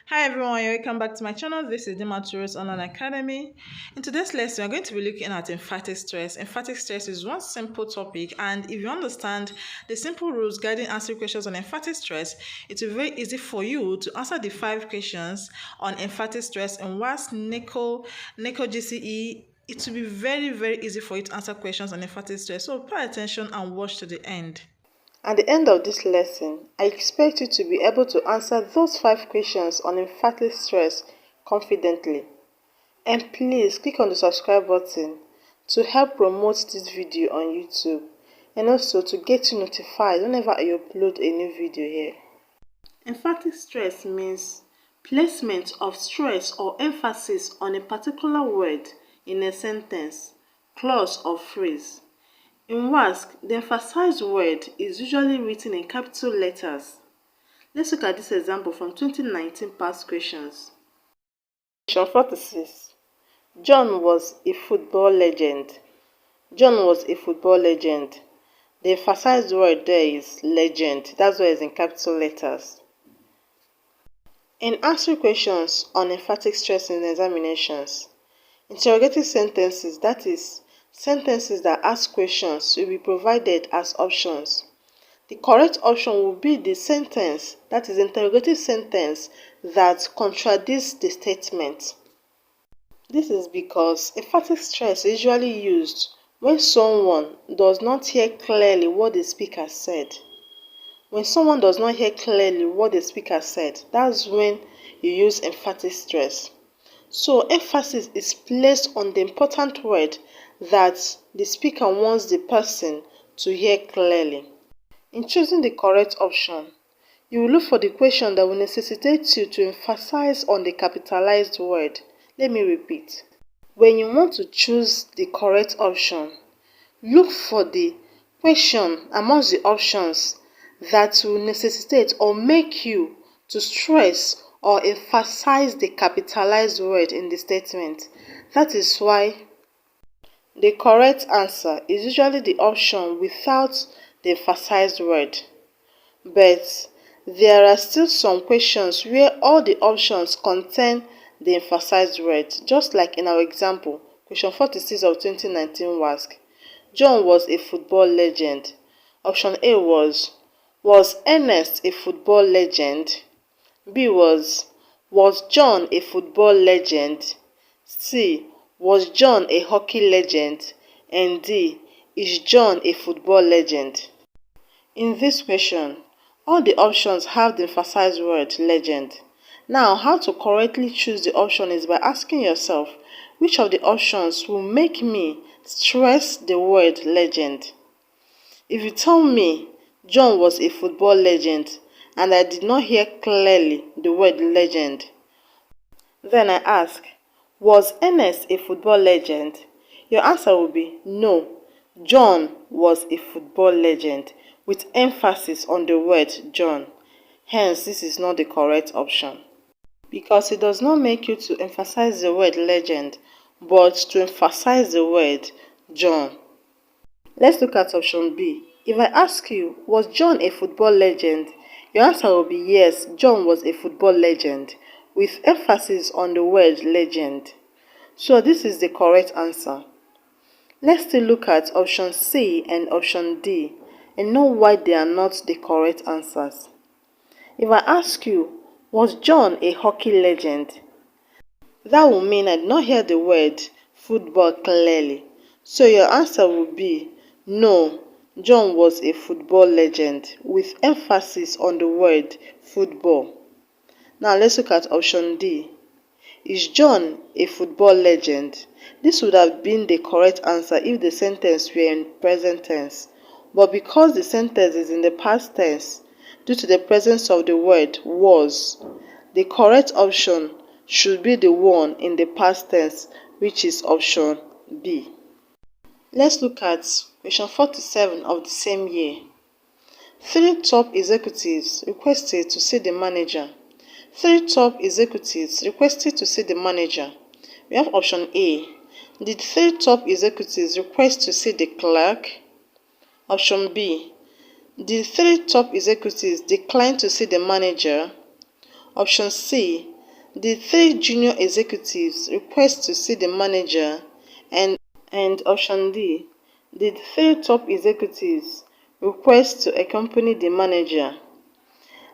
Hi everyone, welcome back to my channel. This is Dimaturos Online Academy. In today's lesson, we're going to be looking at emphatic stress. Emphatic stress is one simple topic, and if you understand the simple rules guiding answering questions on emphatic stress, it will be very easy for you to answer the 5 questions on emphatic stress and WASC, NECO GCE. It will be very easy for you to answer questions on emphatic stress. So pay attention and watch to the end. At the end of this lesson, I expect you to be able to answer those 5 questions on emphatic stress confidently. And please click on the subscribe button to help promote this video on YouTube and also to get you notified whenever I upload a new video here. Emphatic stress means placement of stress or emphasis on a particular word in a sentence, clause or phrase. In WASC, the emphasized word is usually written in capital letters. Let's look at this example from 2019 past questions. Question 46. John was a football legend. John was a football legend. The emphasized word there is legend. That's why it's in capital letters. In answering questions on emphatic stress in examinations, interrogative sentences, that is, sentences that ask questions, will be provided as options. The correct option will be the sentence, that is, interrogative sentence that contradicts the statement. This is because emphatic stress is usually used when someone does not hear clearly what the speaker said. When someone does not hear clearly what the speaker said, that's when you use emphatic stress. So emphasis is placed on the important word that the speaker wants the person to hear clearly. In choosing the correct option, you will look for the question that will necessitate you to emphasize on the capitalized word. Let me repeat. When you want to choose the correct option, look for the question amongst the options that will necessitate or make you to stress or emphasize the capitalized word in the statement. That is why the correct answer is usually the option without the emphasized word. But there are still some questions where all the options contain the emphasized word, just like in our example, question 46 of 2019 WASC. John was a football legend. Option A was Ernest a football legend? B was John a football legend? C, was John a hockey legend? And D, is John a football legend? In this question, all the options have the emphasized word legend. Now, how to correctly choose the option is by asking yourself, which of the options will make me stress the word legend? If you tell me John was a football legend and I did not hear clearly the word legend, then I ask, was Ernest a football legend? Your answer will be no. John was a football legend with emphasis on the word John. Hence, this is not the correct option because it does not make you to emphasize the word legend but to emphasize the word John. Let's look at option B. If I ask you, was John a football legend? Your answer will be yes, John was a football legend with emphasis on the word legend. So this is the correct answer. Let's still look at option C and option D and know why they are not the correct answers. If I ask you, was John a hockey legend? That will mean I did not hear the word football clearly. So your answer will be no, John was a football legend with emphasis on the word football. Now let's look at option D. Is John a football legend? This would have been the correct answer if the sentence were in present tense. But because the sentence is in the past tense, due to the presence of the word was, the correct option should be the one in the past tense, which is option B. Let's look at question 47 of the same year. 3 top executives requested to see the manager. 3 top executives requested to see the manager. We have option A. Did 3 top executives request to see the clerk? Option B. Did 3 top executives decline to see the manager? Option C. Did 3 junior executives request to see the manager? And option D. Did 3 top executives request to accompany the manager?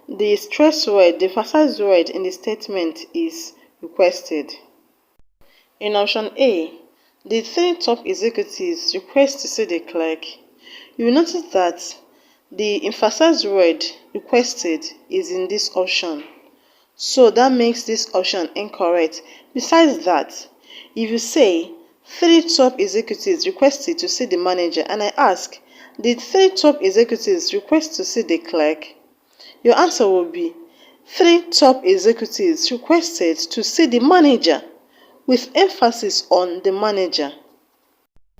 The stress word, the emphasized word in the statement is requested. In option A, did 3 top executives request to see the clerk? You will notice that the emphasized word requested is in this option. So that makes this option incorrect. Besides that, if you say 3 top executives requested to see the manager and I ask, did 3 top executives request to see the clerk? Your answer will be 3 top executives requested to see the manager, with emphasis on the manager.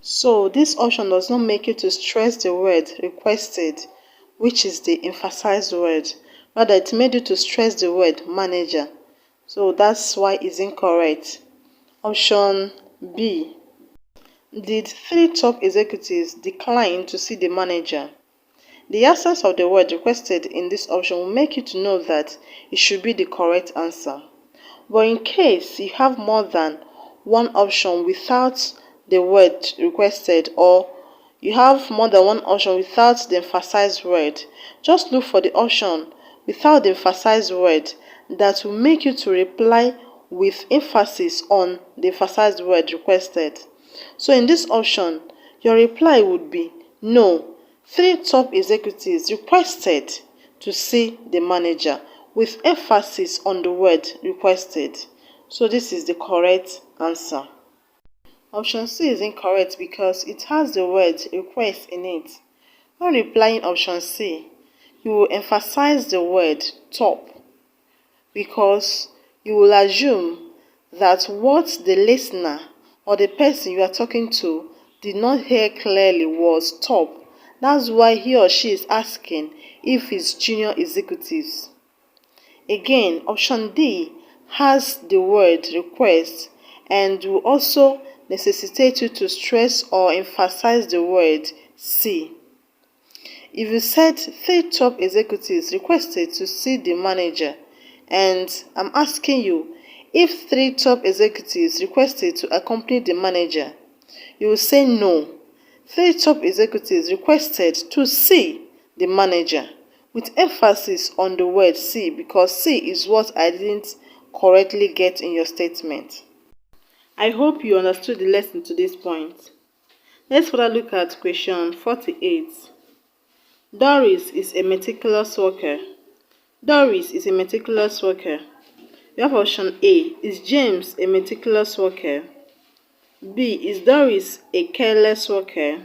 So this option does not make you to stress the word requested, which is the emphasized word. Rather, it made you to stress the word manager. So that's why it's incorrect. Option B. Did 3 top executives decline to see the manager? The absence of the word requested in this option will make you to know that it should be the correct answer. But in case you have more than one option without the word requested, or you have more than one option without the emphasized word, just look for the option without the emphasized word that will make you to reply with emphasis on the emphasized word requested. So in this option, your reply would be no. 3 top executives requested to see the manager, with emphasis on the word requested. So this is the correct answer. Option C is incorrect because it has the word request in it. When replying option C, you will emphasize the word top because you will assume that what the listener or the person you are talking to did not hear clearly was top. That's why he or she is asking if it's junior executives. Again, option D has the word request and will also necessitate you to stress or emphasize the word see. If you said 3 top executives requested to see the manager, and I'm asking you if 3 top executives requested to accompany the manager, you will say no. 3 top executives requested to see the manager, with emphasis on the word see because see is what I didn't correctly get in your statement. I hope you understood the lesson to this point. Let's further look at question 48. Doris is a meticulous worker. Doris is a meticulous worker. We have option A. Is James a meticulous worker? B. Is Doris a careless worker?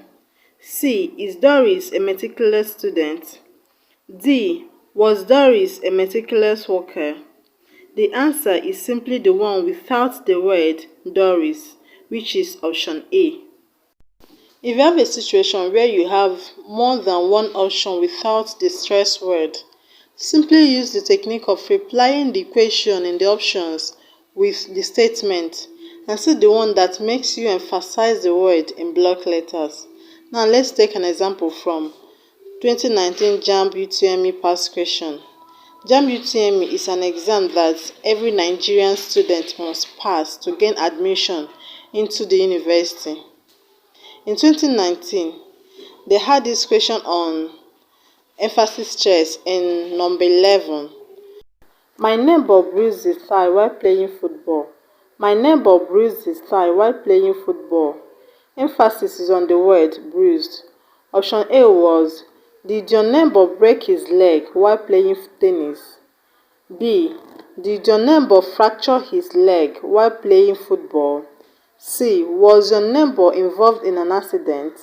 C. Is Doris a meticulous student? D. Was Doris a meticulous worker? The answer is simply the one without the word Doris, which is option A. If you have a situation where you have more than one option without the stress word, simply use the technique of replying the question in the options with the statement and see the one that makes you emphasize the word in block letters. Now let's take an example from 2019 JAMB UTME past question. JAMB UTME is an exam that every Nigerian student must pass to gain admission into the university. In 2019, they had this question on emphatic stress in number 11. My neighbor bruised his thigh while playing football. My neighbor bruised his thigh while playing football. Emphasis is on the word bruised. Option A was, did your neighbor break his leg while playing tennis? B. Did your neighbor fracture his leg while playing football? C. Was your neighbor involved in an accident?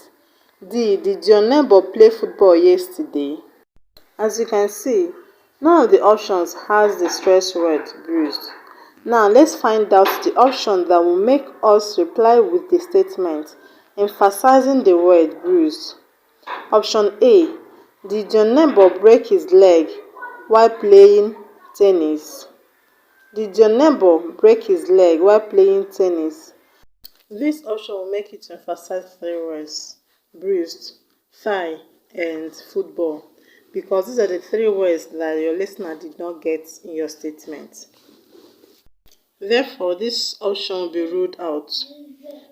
D. Did your neighbor play football yesterday? As you can see, none of the options has the stress word bruised. Now let's find out the option that will make us reply with the statement emphasizing the word bruised. Option A. Did your neighbor break his leg while playing tennis? Did your neighbor break his leg while playing tennis? This option will make it to emphasize 3 words: bruised, thigh, and football. because these are the three words that your listener did not get in your statement. Therefore, this option will be ruled out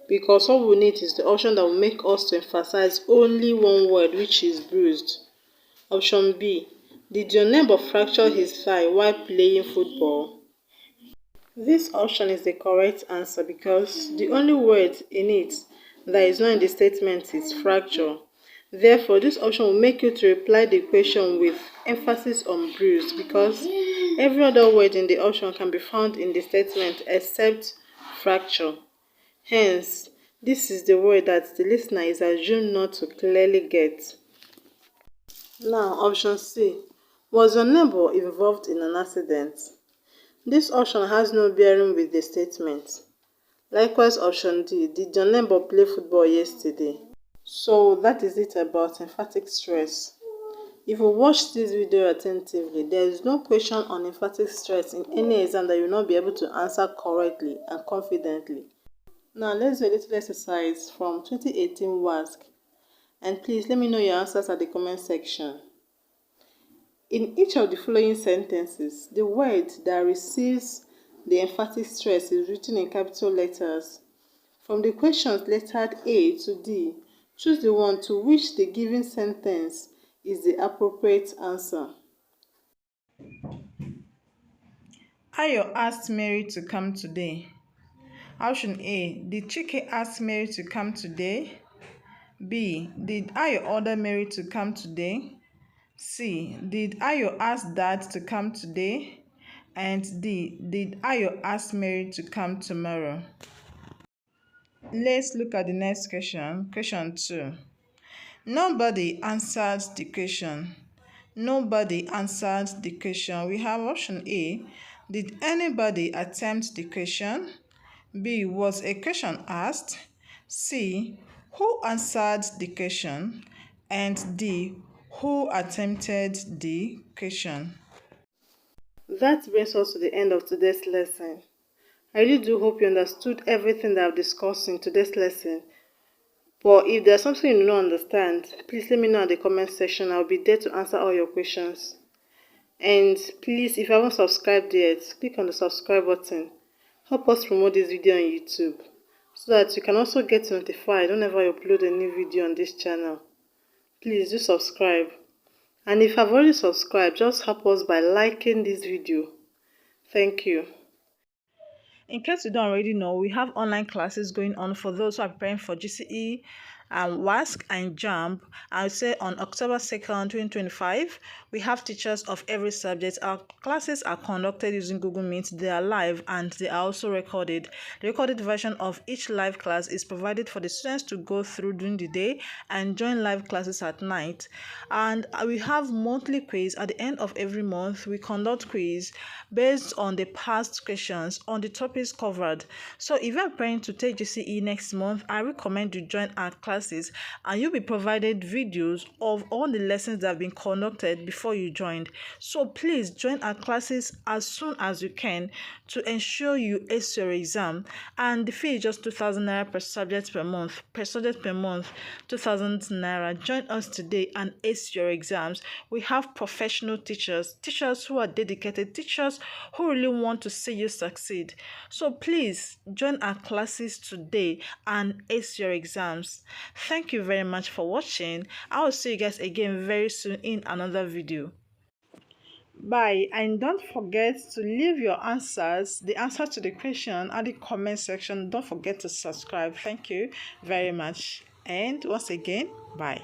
because what we need is the option that will make us to emphasize only one word, which is bruised. Option B. Did your neighbor fracture his thigh while playing football? This option is the correct answer because the only word in it that is not in the statement is fracture. Therefore, this option will make you to reply the question with emphasis on bruised because every other word in the option can be found in the statement except fracture. Hence, this is the word that the listener is assumed not to clearly get. Now, option C. Was your neighbor involved in an accident? This option has no bearing with the statement. Likewise, option D. Did your neighbor play football yesterday? So that is it about emphatic stress. If you watch this video attentively, there is no question on emphatic stress in any exam that you will not be able to answer correctly and confidently. Now let's do a little exercise from 2018 WASC, and please let me know your answers at the comment section. In each of the following sentences, the word that receives the emphatic stress is written in capital letters. From the questions lettered A to D, choose the one to which the given sentence is the appropriate answer. Ayo asked Mary to come today. Option A. Did Chike ask Mary to come today? B. Did Ayo order Mary to come today? C. Did Ayo ask Dad to come today? And D. Did Ayo ask Mary to come tomorrow? Let's look at the next question. Question 2. Nobody answered the question. Nobody answered the question. We have option A. Did anybody attempt the question? B. Was a question asked? C. Who answered the question? And D. Who attempted the question? That brings us to the end of today's lesson. I really do hope you understood everything that I've discussed in today's lesson. But if there's something you do not understand, please let me know in the comment section. I'll be there to answer all your questions. And please, if you haven't subscribed yet, click on the subscribe button. Help us promote this video on YouTube so that you can also get notified whenever I upload a new video on this channel. Please do subscribe. And if you've already subscribed, just help us by liking this video. Thank you. In case you don't already know, we have online classes going on for those who are preparing for GCE, WASC and JAMB. I would say on October 2nd, 2025, we have teachers of every subject. Our classes are conducted using Google Meet. They are live and they are also recorded. The recorded version of each live class is provided for the students to go through during the day and join live classes at night. And we have monthly quiz. At the end of every month, we conduct quiz based on the past questions on the topics covered. So if you are planning to take GCE next month, I recommend you join our classes and you'll be provided videos of all the lessons that have been conducted before you joined. So please join our classes as soon as you can to ensure you ace your exam. And the fee is just 2,000 naira per subject per month. Per subject per month, 2,000 naira. Join us today and ace your exams. We have professional teachers who are dedicated, teachers who really want to see you succeed. So please join our classes today and ace your exams. Thank you very much for watching. I will see you guys again very soon in another video. Bye, and don't forget to leave your answers, the answer to the question, at the comment section. Don't forget to subscribe. Thank you very much, and once again, bye.